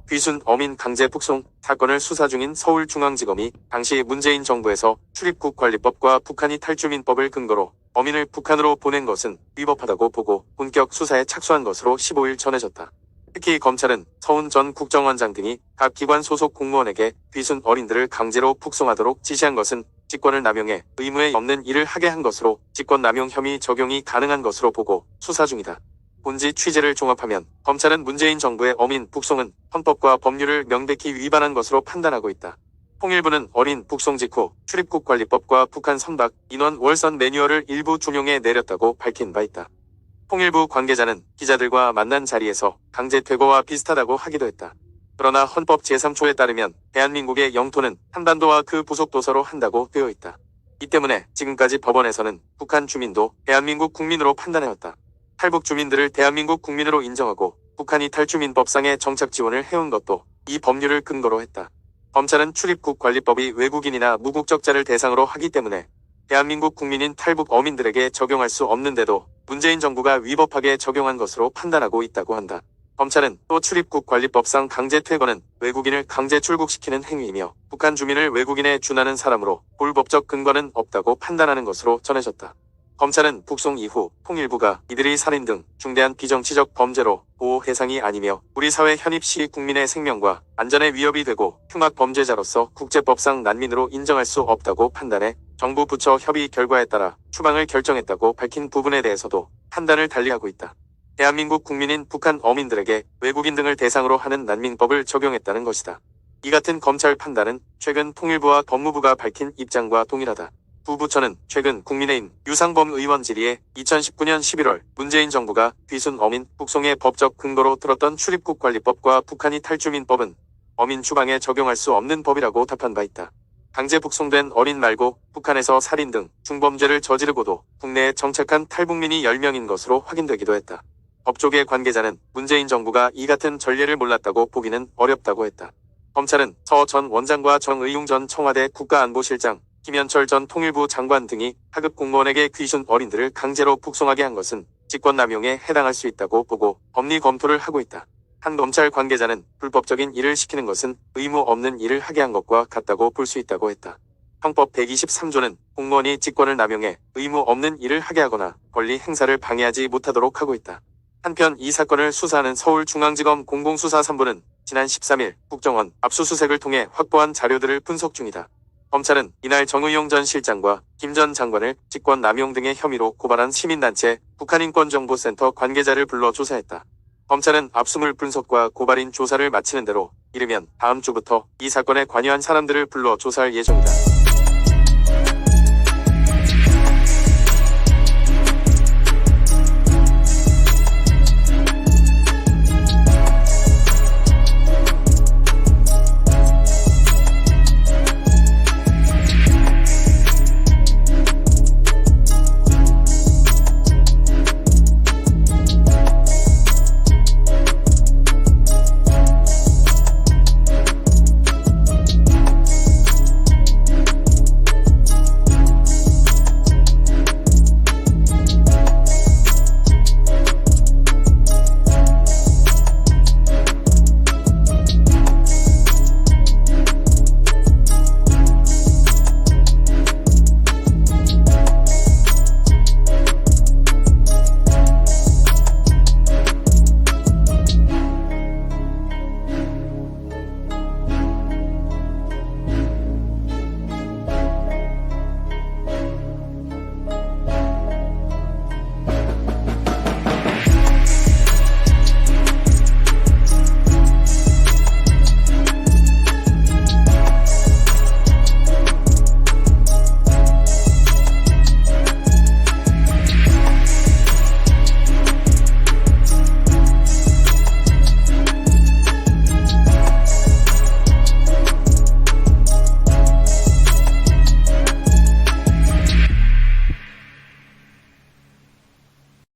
귀순 어민 강제 북송 사건을 수사 중인 서울중앙지검이 당시 문재인 정부에서 출입국관리법과 북한이 탈주민법을 근거로 어민을 북한으로 보낸 것은 위법하다고 보고 본격 수사에 착수한 것으로 15일 전해졌다. 특히 검찰은 서훈 전 국정원장 등이 각 기관 소속 공무원에게 귀순 어린들을 강제로 북송하도록 지시한 것은 직권을 남용해 의무에 없는 일을 하게 한 것으로 직권남용 혐의 적용이 가능한 것으로 보고 수사 중이다. 본지 취재를 종합하면 검찰은 문재인 정부의 어민 북송은 헌법과 법률을 명백히 위반한 것으로 판단하고 있다. 통일부는 어린 북송 직후 출입국관리법과 북한 선박 인원 월선 매뉴얼을 일부 준용해 내렸다고 밝힌 바 있다. 통일부 관계자는 기자들과 만난 자리에서 강제 퇴거와 비슷하다고 하기도 했다. 그러나 헌법 제3조에 따르면 대한민국의 영토는 한반도와 그 부속 도서로 한다고 되어 있다. 이 때문에 지금까지 법원에서는 북한 주민도 대한민국 국민으로 판단해왔다. 탈북 주민들을 대한민국 국민으로 인정하고 북한이 탈주민법상의 정착 지원을 해온 것도 이 법률을 근거로 했다. 검찰은 출입국관리법이 외국인이나 무국적자를 대상으로 하기 때문에 대한민국 국민인 탈북 어민들에게 적용할 수 없는데도 문재인 정부가 위법하게 적용한 것으로 판단하고 있다고 한다. 검찰은 또 출입국관리법상 강제 퇴거는 외국인을 강제 출국시키는 행위이며 북한 주민을 외국인에 준하는 사람으로 볼 법적 근거는 없다고 판단하는 것으로 전해졌다. 검찰은 북송 이후 통일부가 이들이 살인 등 중대한 비정치적 범죄로 보호 대상이 아니며 우리 사회 현입 시 국민의 생명과 안전에 위협이 되고 흉악 범죄자로서 국제법상 난민으로 인정할 수 없다고 판단해 정부 부처 협의 결과에 따라 추방을 결정했다고 밝힌 부분에 대해서도 판단을 달리하고 있다. 대한민국 국민인 북한 어민들에게 외국인 등을 대상으로 하는 난민법을 적용했다는 것이다. 이 같은 검찰 판단은 최근 통일부와 법무부가 밝힌 입장과 동일하다. 두 부처는 최근 국민의힘 유상범 의원 질의에 2019년 11월 문재인 정부가 귀순 어민 북송의 법적 근거로 들었던 출입국관리법과 북한이 탈주민법은 어민 추방에 적용할 수 없는 법이라고 답한 바 있다. 강제 북송된 어린 말고 북한에서 살인 등 중범죄를 저지르고도 국내에 정착한 탈북민이 10명인 것으로 확인되기도 했다. 법조계 관계자는 문재인 정부가 이 같은 전례를 몰랐다고 보기는 어렵다고 했다. 검찰은 서 전 원장과 정의용 전 청와대 국가안보실장, 김현철 전 통일부 장관 등이 하급 공무원에게 귀순 어린들을 강제로 북송하게 한 것은 직권남용에 해당할 수 있다고 보고 법리 검토를 하고 있다. 한 검찰 관계자는 불법적인 일을 시키는 것은 의무 없는 일을 하게 한 것과 같다고 볼 수 있다고 했다. 형법 123조는 공무원이 직권을 남용해 의무 없는 일을 하게 하거나 권리 행사를 방해하지 못하도록 하고 있다. 한편 이 사건을 수사하는 서울중앙지검 공공수사 3부는 지난 13일 국정원 압수수색을 통해 확보한 자료들을 분석 중이다. 검찰은 이날 정의용 전 실장과 김 전 장관을 직권남용 등의 혐의로 고발한 시민단체 북한인권정보센터 관계자를 불러 조사했다. 검찰은 압수물 분석과 고발인 조사를 마치는 대로 이르면 다음 주부터 이 사건에 관여한 사람들을 불러 조사할 예정이다.